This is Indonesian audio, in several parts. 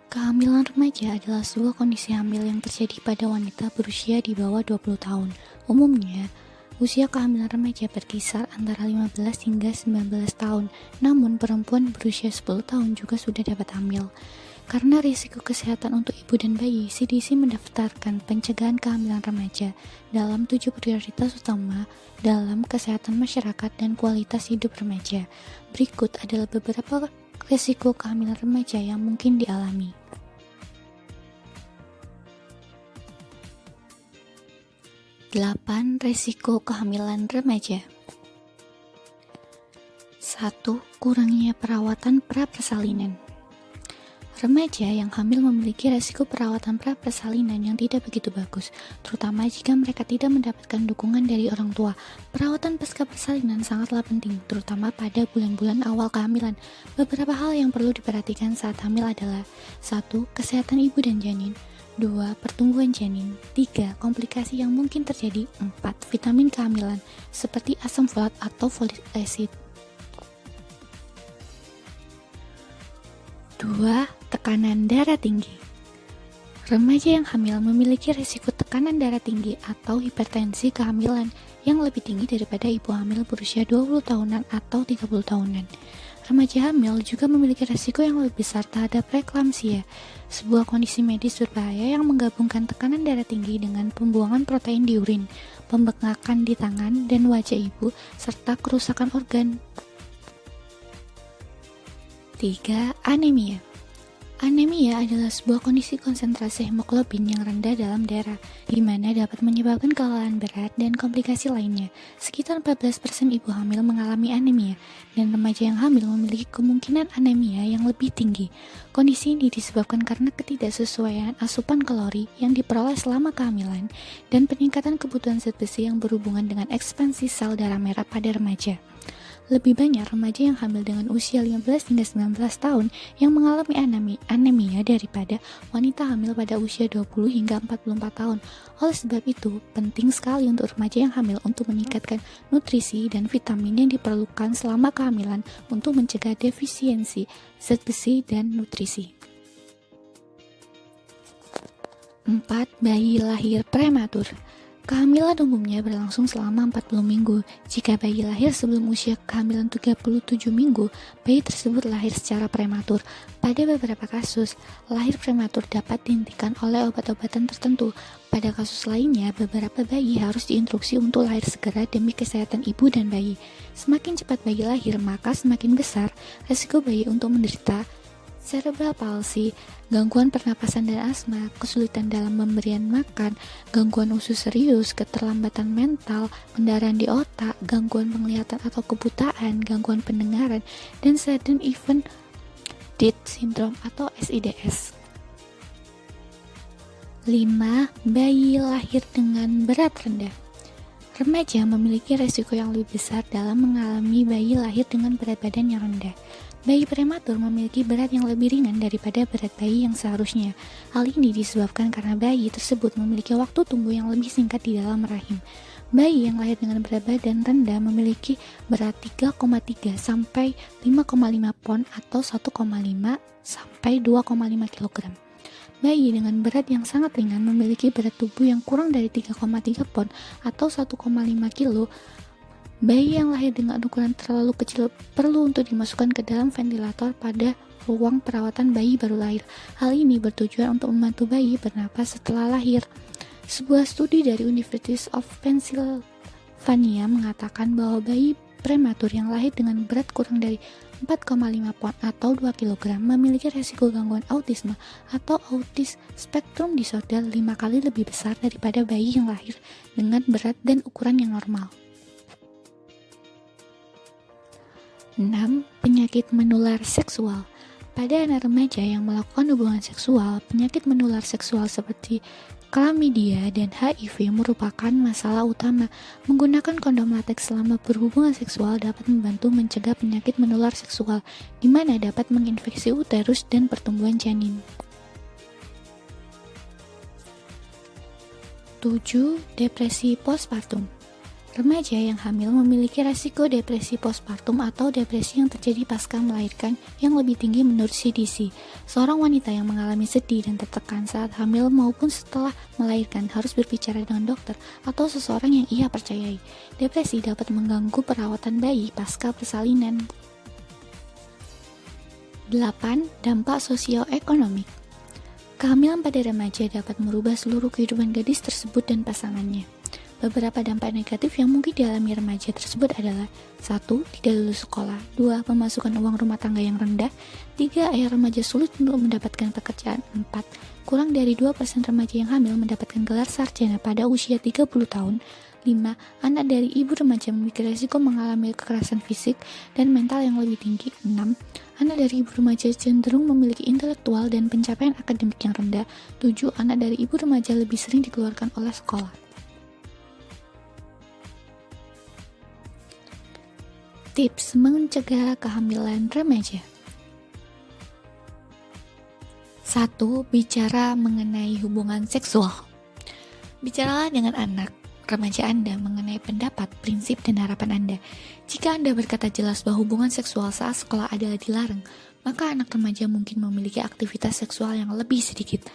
Kehamilan remaja adalah sebuah kondisi hamil yang terjadi pada wanita berusia di bawah 20 tahun. Umumnya, usia kehamilan remaja berkisar antara 15 hingga 19 tahun, namun perempuan berusia 10 tahun juga sudah dapat hamil. Karena risiko kesehatan untuk ibu dan bayi, CDC mendaftarkan pencegahan kehamilan remaja dalam 7 prioritas utama dalam kesehatan masyarakat dan kualitas hidup remaja. Berikut adalah beberapa risiko kehamilan remaja yang mungkin dialami. 8 risiko kehamilan remaja. 1. Kurangnya perawatan pra-persalinan. Remaja yang hamil memiliki risiko perawatan pra-persalinan yang tidak begitu bagus, terutama jika mereka tidak mendapatkan dukungan dari orang tua. Perawatan pasca persalinan sangatlah penting, terutama pada bulan-bulan awal kehamilan. Beberapa hal yang perlu diperhatikan saat hamil adalah 1. Kesehatan ibu dan janin, 2. Pertumbuhan janin, 3. Komplikasi yang mungkin terjadi, 4. Vitamin kehamilan, seperti asam folat atau folic acid. 2. Tekanan darah tinggi. Remaja yang hamil memiliki risiko tekanan darah tinggi atau hipertensi kehamilan yang lebih tinggi daripada ibu hamil berusia 20 tahunan atau 30 tahunan. Remaja hamil juga memiliki risiko yang lebih besar terhadap preeklamsia, sebuah kondisi medis berbahaya yang menggabungkan tekanan darah tinggi dengan pembuangan protein di urin, pembengkakan di tangan dan wajah ibu, serta kerusakan organ. 3. Anemia. Anemia adalah sebuah kondisi konsentrasi hemoglobin yang rendah dalam darah, di mana dapat menyebabkan kelelahan berat dan komplikasi lainnya. Sekitar 14% ibu hamil mengalami anemia, dan remaja yang hamil memiliki kemungkinan anemia yang lebih tinggi. Kondisi ini disebabkan karena ketidaksesuaian asupan kalori yang diperoleh selama kehamilan dan peningkatan kebutuhan zat besi yang berhubungan dengan ekspansi sel darah merah pada remaja. Lebih banyak remaja yang hamil dengan usia 15 hingga 19 tahun yang mengalami anemia daripada wanita hamil pada usia 20 hingga 44 tahun. Oleh sebab itu, penting sekali untuk remaja yang hamil untuk meningkatkan nutrisi dan vitamin yang diperlukan selama kehamilan untuk mencegah defisiensi zat besi dan nutrisi. 4. Bayi lahir prematur. Kehamilan umumnya berlangsung selama 40 minggu. Jika bayi lahir sebelum usia kehamilan 37 minggu, bayi tersebut lahir secara prematur. Pada beberapa kasus, lahir prematur dapat dihentikan oleh obat-obatan tertentu. Pada kasus lainnya, beberapa bayi harus diinstruksi untuk lahir segera demi kesehatan ibu dan bayi. Semakin cepat bayi lahir, maka semakin besar risiko bayi untuk menderita cerebral palsy, gangguan pernapasan dan asma, kesulitan dalam pemberian makan, gangguan usus serius, keterlambatan mental, pendarahan di otak, gangguan penglihatan atau kebutaan, gangguan pendengaran, dan sudden infant death syndrome atau SIDS. 5. Bayi lahir dengan berat rendah. Remaja memiliki risiko yang lebih besar dalam mengalami bayi lahir dengan berat badan yang rendah. Bayi prematur memiliki berat yang lebih ringan daripada berat bayi yang seharusnya. Hal ini disebabkan karena bayi tersebut memiliki waktu tumbuh yang lebih singkat di dalam rahim. Bayi yang lahir dengan berat badan rendah memiliki berat 3,3 sampai 5,5 pon atau 1,5 sampai 2,5 kg. Bayi dengan berat yang sangat ringan memiliki berat tubuh yang kurang dari 3,3 pon atau 1,5 kg. Bayi yang lahir dengan ukuran terlalu kecil perlu untuk dimasukkan ke dalam ventilator pada ruang perawatan bayi baru lahir. Hal ini bertujuan untuk membantu bayi bernapas setelah lahir. Sebuah studi dari University of Pennsylvania mengatakan bahwa bayi prematur yang lahir dengan berat kurang dari 4,5 pon atau 2 kg memiliki risiko gangguan autisme atau autis spectrum disorder 5 kali lebih besar daripada bayi yang lahir dengan berat dan ukuran yang normal. 6. Penyakit menular seksual. Pada anak remaja yang melakukan hubungan seksual, penyakit menular seksual seperti Chlamydia dan HIV merupakan masalah utama. Menggunakan kondom latex selama berhubungan seksual dapat membantu mencegah penyakit menular seksual, di mana dapat menginfeksi uterus dan pertumbuhan janin. 7. Depresi postpartum. Remaja yang hamil memiliki resiko depresi postpartum atau depresi yang terjadi pasca melahirkan yang lebih tinggi menurut CDC. Seorang wanita yang mengalami sedih dan tertekan saat hamil maupun setelah melahirkan harus berbicara dengan dokter atau seseorang yang ia percayai. Depresi dapat mengganggu perawatan bayi pasca persalinan. 8. Dampak sosioekonomik. Kehamilan pada remaja dapat merubah seluruh kehidupan gadis tersebut dan pasangannya. Beberapa dampak negatif yang mungkin dialami remaja tersebut adalah 1. Tidak lulus sekolah, 2. Pemasukan uang rumah tangga yang rendah, 3. Ayah remaja sulit untuk mendapatkan pekerjaan, 4. Kurang dari 2% remaja yang hamil mendapatkan gelar sarjana pada usia 30 tahun, 5. Anak dari ibu remaja memiliki risiko mengalami kekerasan fisik dan mental yang lebih tinggi, 6. Anak dari ibu remaja cenderung memiliki intelektual dan pencapaian akademik yang rendah, 7. Anak dari ibu remaja lebih sering dikeluarkan oleh sekolah. Tips mencegah kehamilan remaja. 1. Bicara mengenai hubungan seksual. Bicaralah dengan anak remaja Anda mengenai pendapat, prinsip, dan harapan Anda. Jika Anda berkata jelas bahwa hubungan seksual saat sekolah adalah dilarang, maka anak remaja mungkin memiliki aktivitas seksual yang lebih sedikit.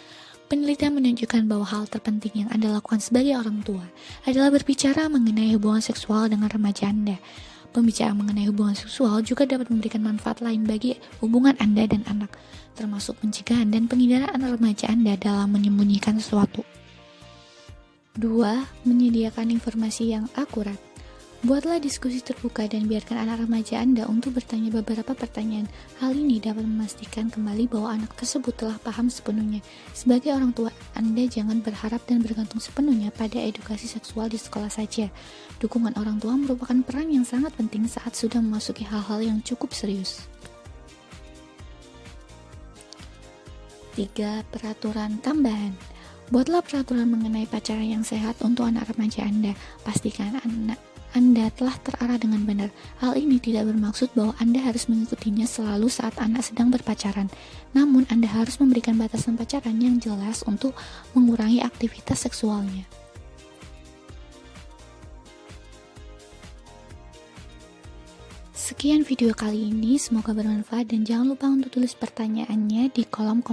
Penelitian menunjukkan bahwa hal terpenting yang Anda lakukan sebagai orang tua adalah berbicara mengenai hubungan seksual dengan remaja Anda. Pembicaraan mengenai hubungan seksual juga dapat memberikan manfaat lain bagi hubungan Anda dan anak, termasuk pencegahan dan penghindaran remaja Anda dalam menyembunyikan sesuatu. 2. Menyediakan informasi yang akurat. Buatlah diskusi terbuka dan biarkan anak remaja Anda untuk bertanya beberapa pertanyaan. Hal ini dapat memastikan kembali bahwa anak tersebut telah paham sepenuhnya. Sebagai orang tua, Anda jangan berharap dan bergantung sepenuhnya pada edukasi seksual di sekolah saja. Dukungan orang tua merupakan peran yang sangat penting saat sudah memasuki hal-hal yang cukup serius. 3. Peraturan tambahan. Buatlah peraturan mengenai pacaran yang sehat untuk anak remaja Anda. Pastikan Anda telah terarah dengan benar. Hal ini tidak bermaksud bahwa Anda harus mengikutinya selalu saat anak sedang berpacaran. Namun, Anda harus memberikan batasan pacaran yang jelas untuk mengurangi aktivitas seksualnya. Sekian video kali ini, semoga bermanfaat dan jangan lupa untuk tulis pertanyaannya di kolom komentar.